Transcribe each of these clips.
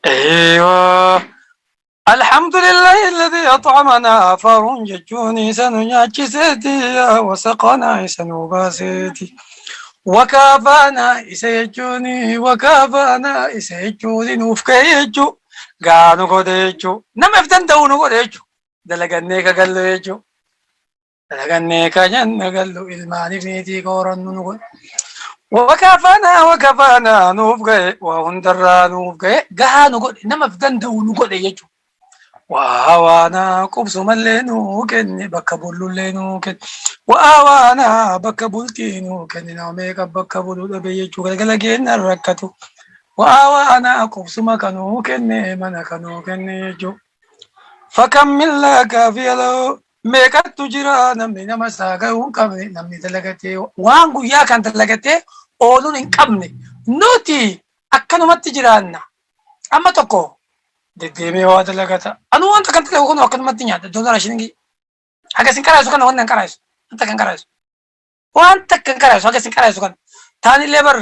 أيوة. الحمد لله الذي أطعمنا فرنججوني سنجاكي سيدي وسقنا سنوباسيتي وكافانا إسيجوني وكافانا إسيجوني نوفكيجو قانو قديجو نما افتن دونو قديجو دلقنيك قلو يجو دلقنيك جنة قلو إلماني فيتي قورن نقول وكافانا نوفكي وهندرا نوفكي قانو قد نما افتن دونو قديجو وآوانا قبص ملينو كني بكبولو لينو كن وآوانا بكبولتينو كني نعميك بكبولو لبيجو كالكالكين الركتو وآوانا قبص مكانو كني منكنو كني جو فكم من لك في لو ميكات تجرى نمني نمساك ونكمني نمني تلقتي وانقو يا كان تلقتي أولون انكمني نوتي أكنو ما تجرانا أما تكو deddeemee waa dalagata anu wanta kan ta'e kun akkanumatti nyaata doolaara shilingi haga sin karaasu kana wannan karaasu wanta kan karaasu wanta kan karaasu haga sin karaasu kan taanillee bar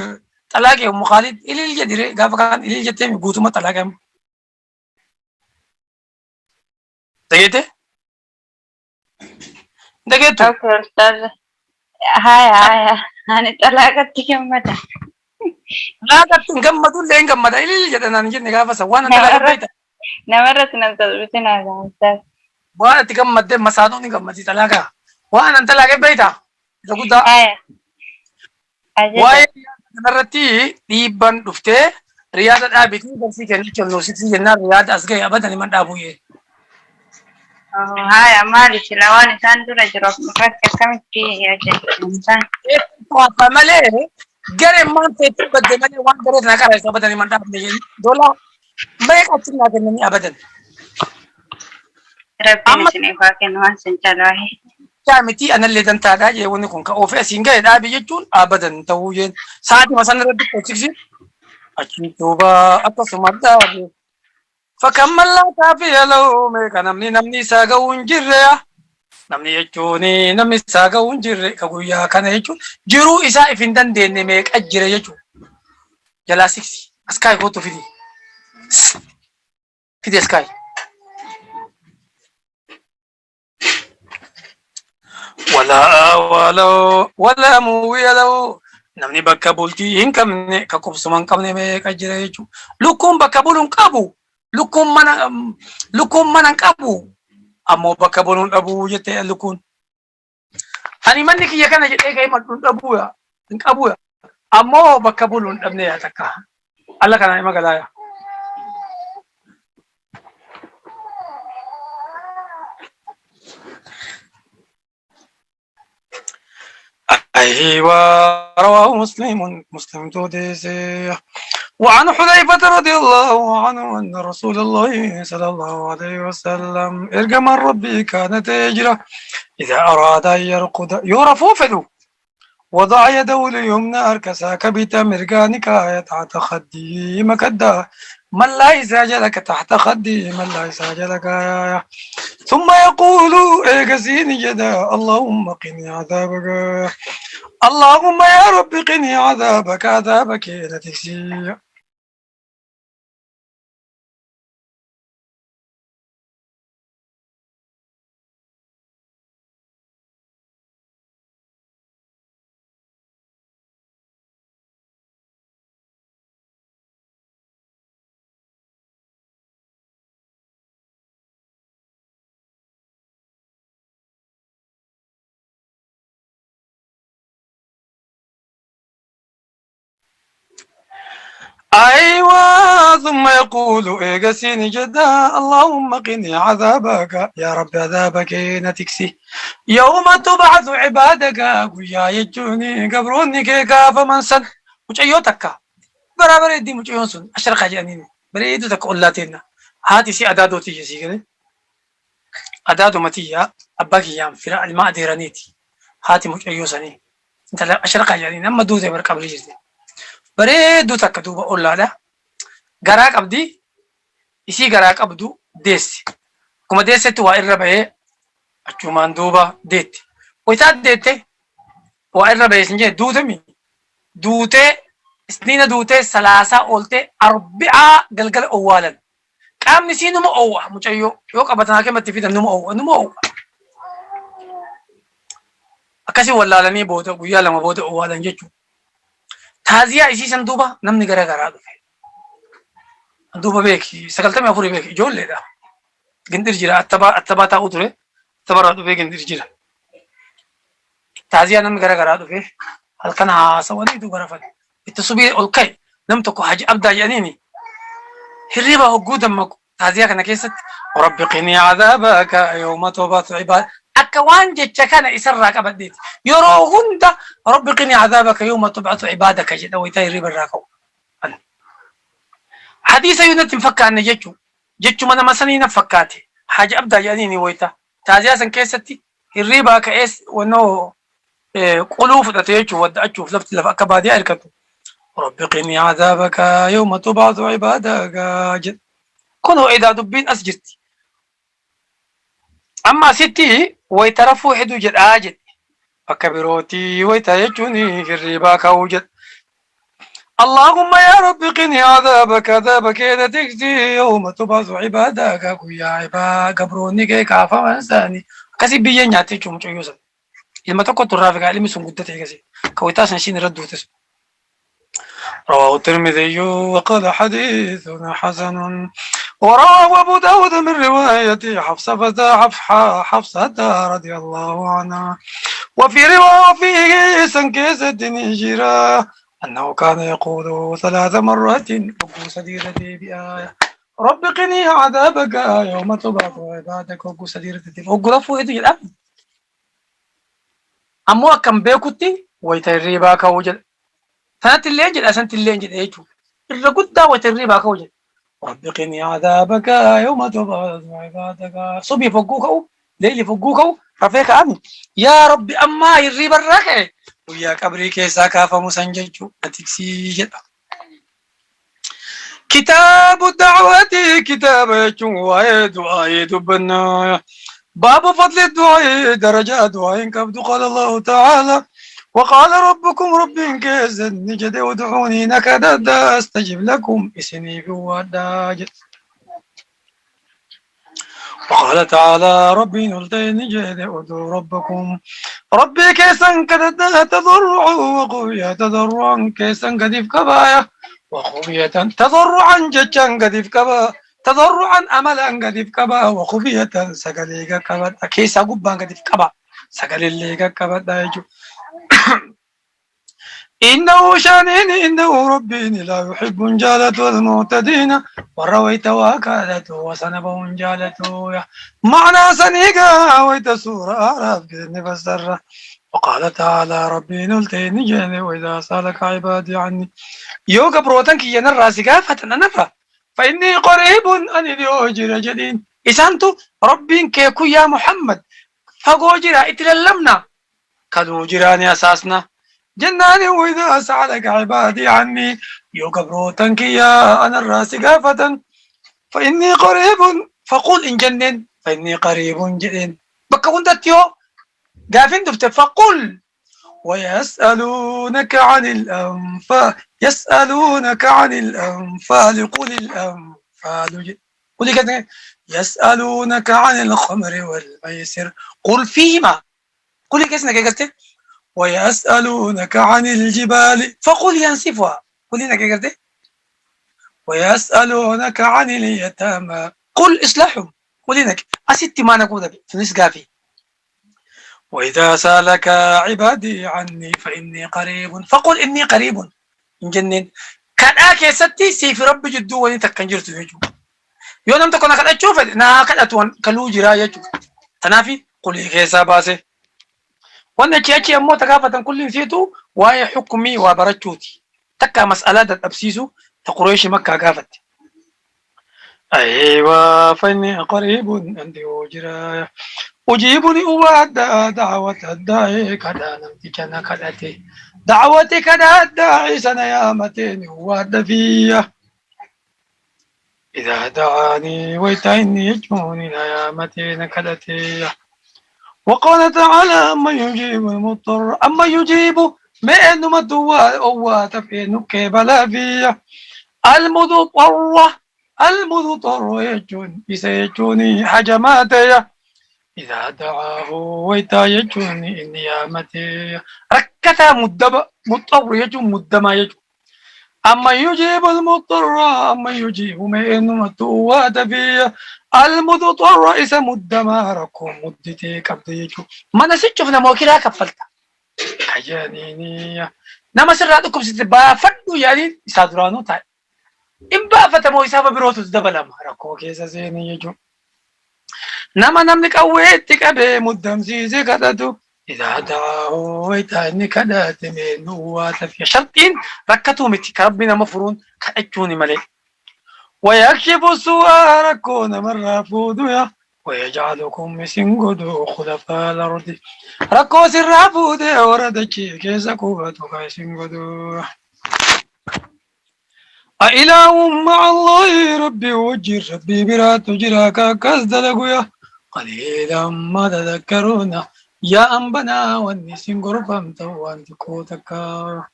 xalaaqee ummu khaalid ilil jedhire gaafa kan ilil jettee guutuma xalaaqee amma dhageette dhageettu Okay, Ustaz. Haya. Ani xalaaqatti gammada. xalaaqatti hin gammadu illee hin gammada ilil jedhanaan jenne gaafa san waan xalaaqee beekta Namarratti nam tasbiitina Ustaz. waan itti gammadde masaanuun hin gammadi xalaaqaa waan an xalaaqee beekta isa guddaa Haya. Ajajaa. waa'ee kanarratti dhiibban dhuftee riyaada dhaabitii barsii kenna kennuusitti jennaan riyaada as ga'e abadan himan dhaabuu yee. Haya maali sila waan isaan dura jiru irratti akkamitti hojjetan? Waa malee gareen maan ta'etti badde malee waan garee kana qara abadan himan dhaabne jee dola meeqa achi naa kennanii abadan. Rabbiin isiniif haa kennu waan sin caalaa. Miti anallee dantaadhaa jee wanni kun ka ofii asiin ga'e dhaabi jechuun abadan ta'uu jeen sa'aatii masan irratti qochiksi achi duuba akkasuma dhaabe. فكمل لا كافي لو ميك نمني ساقا ونجري نمني يجوني نمني ساقا ونجري كقويا كان يجون جرو إساء فندن دين ميك أجري يجون جلا سيكسي أسكاي كوتو في دي أسكاي ولا موي لو نمني بكابولتي إنكم كقبس من كم ميك أجري يجون لكم بكابولون كابو lukkuun mana qabu ammoo bakka buluun dhabuu jettee lukkuun ani manni kiyya kana jedhee ga'ee madduun dhabuuya hin qabuuya ammoo bakka buluun dhabne yaa takka alla kana ima galaaya. أيوة رواه مسلم توديسي وعن حذيفة رضي الله عنه أن رسول الله صلى الله عليه وسلم إرجم ربي كانت هجرة إذا أراد أن يرقد يعرف فلو وضع يده اليمنى أركساك بتمرقانك تحت خدي مكدا من لا يساج لك تحت خدي من لا يساج لك ثم يقول إيقسيني جدا اللهم قني عذابك اللهم يا رب قني عذابك لا تكسي. أيوة ثم يقول إيقسيني جدا اللهم قني عذابك يا رب عذابك نتكسي يوم تبعث عبادك ويا يجوني قبروني كيكا فمن سن مجيوتك برابر يدي مجيون سن أشرق جانيني بريدو تك أولاتينا هاتي سي أدادو تيجي سيكري أدادو متيا أباك يام فراء الماء ديرانيتي هاتي مجيو سني انت أشرق جانيني أما دوزي بركب رجزي bareedduu takka duuba ollaadha. Garaa qabdi isii garaa qabdu deessi. Akkuma deessetti waa irra bahee achumaan duuba deetti. Wayitaa deette waa irra bahee sin jee duutemi duutee سنين دوتي سلاسة قلتي أربعة قلقل أولا قام نسي نمو أوه مجيو يوك أبتنا كما تفيد نمو أوه نمو أوه أكاسي ولا لني بوتا قويا لما بوتا أولا جيجو تازيا إسي سندوبا نمني غرا غرا دوفي دوبا بيكي سكالتا مي أفوري بيكي جول ليدا جندر جيرا أتبا تا أوتوري تبرا دوفي جندر جيرا تازيا نمني غرا غرا دوفي هل كان سواني دو غرا فل التصبير أولكي نمتكو حاجة أبدا جانيني هريبا وجودا مكو تازيا كان كيست رب قني عذابك يوم تبعث عباد أكوان جتشا كان إسراك أبديت يرو هندا رب قني عذابك يوم تبعث عبادك جدا ويتاي ريب الراكو حديث يونت مفكا أن جتشو من مسنين فكاتي حاجة أبدا جانيني ويتا تازيا سن كيستي هريبا كأس ونو قلوف تتيجو ودأتشو فلفت لف أكبادي أركتو رب قني عذابك يوم تبعث عبادك جد كنوا إذا دبين أسجدتي أما ستي ويترفو حدو جد آجد فكبروتي ويتيجوني في الربا كوجد اللهم يا رب قني عذابك عذابك إذا تجزي يوم تبعث عبادك يا عباد قبروني كي كافا وانساني كسي بيين نياتي چوم چو يوسف لما تكو ترافق علمي سنقدتي كسي كويتاس نشين ردو تسو رواه الترمذي وقال حديث حسن ورواه أبو داود من رواية حفصة رضي الله عنها وفي رواية فيه سنكيس الدنيجرة أنه كان يقول 3 مرات وقو سديرتي بآية رب قني عذابك يوم تبعث عبادك وقو سديرتي وقو رفو إيدي الأب أمو أكم بيكوتي ويتريبا كوجل سنة اللينجل أسنة اللينجل إيجو الرقود دا ويتريبا كوجل رب قني عذابك يوم تبعث عبادك صبي فوقوكو ليلي فوقوكو رفيق أمي يا رب أما يريب الرقع ويا قبري كيسا كافا مسنججو أتكسي جدا كتاب الدعوة كتاب يجو دعاء دبنا باب فضل الدعاء درجات دعاء كبد قال الله تعالى وقال ربكم رب كيزن نجد ودعوني نكدد استجب لكم اسني بوداج وقال تعالى ربي نلتين نجد ودعو ربكم ربي كيسن كدد تضرع وقوية تضرعا كيسن قديف كبايا وخفية تضرعا ججا قديف كبا تضرعا أملا قديف كبا وخفية سقليك كبا كيسا قبا قديف كبا سقليك كبا دايجو إنه شانين إنه ربي لا يحب جالة المعتدين ورويت وكالته وسنبه جالته معنى سنيقا ويت سورة أعراف كذن فسر وقال تعالى ربي نلتين جاني وإذا سألك عبادي عني يوغا بروتن كي ينر راسقا فتننفا فإني قريب أن اليوجر جدين إسانتو ربي كيكو يا محمد فقوجر اتللمنا كدو جراني أساسنا جناني وإذا سألك عبادي عني يقبروتن كيا أنا الراس قافة فإني قريب فقل إن جنن فإني قريب جدين بكا وندتيو قافين دفت فقل ويسألونك عن الأنفال يسألونك عن الأنفال قل الأنفال قل كده يسألونك عن الخمر والميسر قل فيما قل كده ويسألونك عن الجبال فقل ينسفها قل لنا كده ويسألونك عن اليتامى قل إصلاحهم قل لنا أسيت ما نقول في نسقافي وإذا سألك عبادي عني فإني قريب فقل إني قريب جنين كان آكي ستي سيف رب جدو وني تكنجرت يجو يونم تكون كذا تشوف نا كذا تون كلو جرا يجو تنافي قل كيسا باسه وانا تشي امو تكافة كل فيتو واي حكمي وبرچوتي تكا مسألة أبسيسو تقريش مكة كافت أيوة فإني قريب عندي وجرا أجيبني أوعد دعوة الداعي كذا نمتكنا كذاتي دعوتي كذا الداعي سنيامتين وعد فيه إذا دعاني ويتعني يجمعني نيامتين كذاتي وقال تعالى أما يجيب المضطر أما يجيب ما إنه مدوا أو تفينو كبلا فيا المضطرة المضطر يجون يسيجوني حجماتي إذا دعاه ويتا يجوني نيامتي ركتا مدبا مضطر يجون مدما يجون أما يجيب المضطر أما يجيب من متوات فيه المضطر إذا مدما ركو مدتي كبديجو ما نسيت شفنا موكلا كفلتا كجانيني نما سراتكم ستبا فدو يعني سادرانو تاي إن بافت مو إسابة بروتو دبلا ركو كيسا زيني يجو نما نملك أويتك أبي مدام زيزي كدتو إذا دعاه ويتاني كدات من هو في شرطين ركتو متي كربنا مفرون كأجوني ملك ويكشف السوء ركون مرة فوديا ويجعلكم مسنجدو خلفاء الأرض ركو سر فودي وردكي كيسا كوبتو كيسنجدو أإله مع الله ربي وجر ربي برات جراكا كازدلقيا قليلا ما تذكرون يا أنبنا والنسين غرفم توان تكوتكا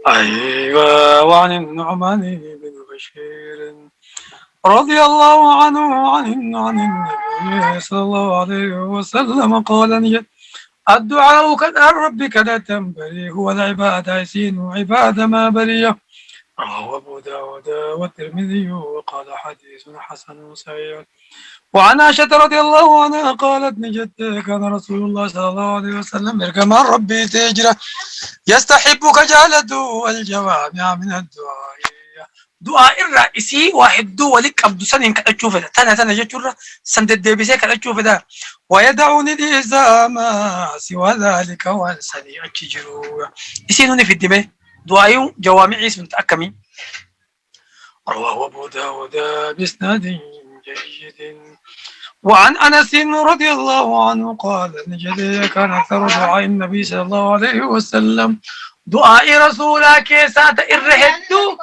أيوة وعن النعمان بن بشير رضي الله عنه عن النبي صلى الله عليه وسلم قال الدعاء كدع ربك لا تنبري هو العبادة يسين عبادة ما بريه رواه أبو داود والترمذي وقال حديث حسن صحيح وعن عائشة رضي الله عنها قالت نجد كان رسول الله صلى الله عليه وسلم يركم ربي تجرى يستحبك جالته الجوامع من الدعاء دعاء الرئيسي واحد ولك عبد سنين كأتشوف ده تنا جتشورة سند الدبيسة كأتشوف ده ويدعوني لإذا ما سوى ذلك والسني أتشجروا يسينوني في الدماء دعاء جوامع اسم متأكمين رواه أبو داود بإسناد جيد وعن أنس رضي الله عنه قال نجد كان أكثر دعاء النبي صلى الله عليه وسلم دعاء رسولك سات الرهدو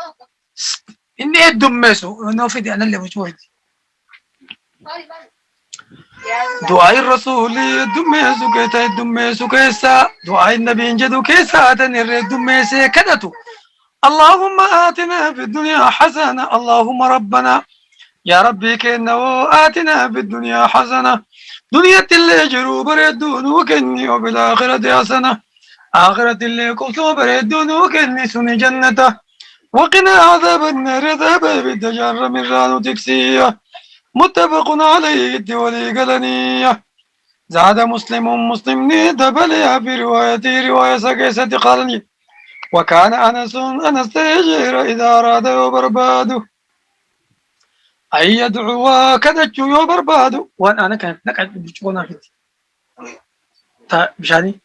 إني الدمسو إنه في دي أنا اللي بشوهد دعاء الرسول الدمسو كيسا دعاء النبي جدو كيسا تنر الدمسي كدتو اللهم آتنا في الدنيا حسنة اللهم ربنا يا ربي كأنه آتنا في الدنيا حسنة دنيا اللي جرو بردون وكني وبالآخرة حسنة آخرة اللي قلتو بردون وكني سني جنته وقنا عذاب النار عذاب بالتجار من رانو تكسية متفق عليه الدولي قلنية زاد مسلم دبلها في رواية سكيسة قالني وكان أنس تجير إذا أراد وبرباده أي يدعو كدتشو وبرباده وأن أنا كانت نقعد بجونا فيتي بشاني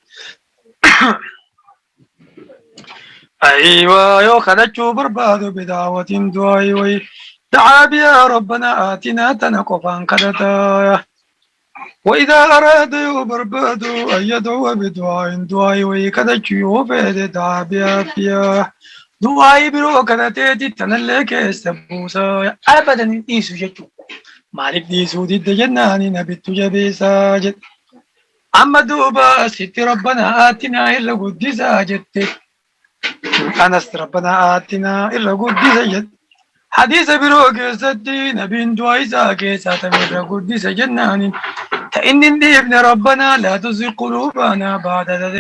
أيوة يو كدتشو برباده بدعوة دعاء وي دعا بها ربنا آتنا تنقفا كدتا وإذا أراد برباد أن يدعو بدعاء ويكدتشيو فيد دعا بها فيها دعاء برو كدتي تنلك السبوسا أبدا إيسو جتشو مالك ديسو دي جناني نبت جبيسا جت أما دوبا ست ربنا آتنا إلا قدسا جت أنس ربنا آتنا إلا قدسا جت حديث برو كيستي نبين دعاء كيسا تمر قدسا جناني فإن ابن ربنا لا تزغ قلوبنا بعد ذلك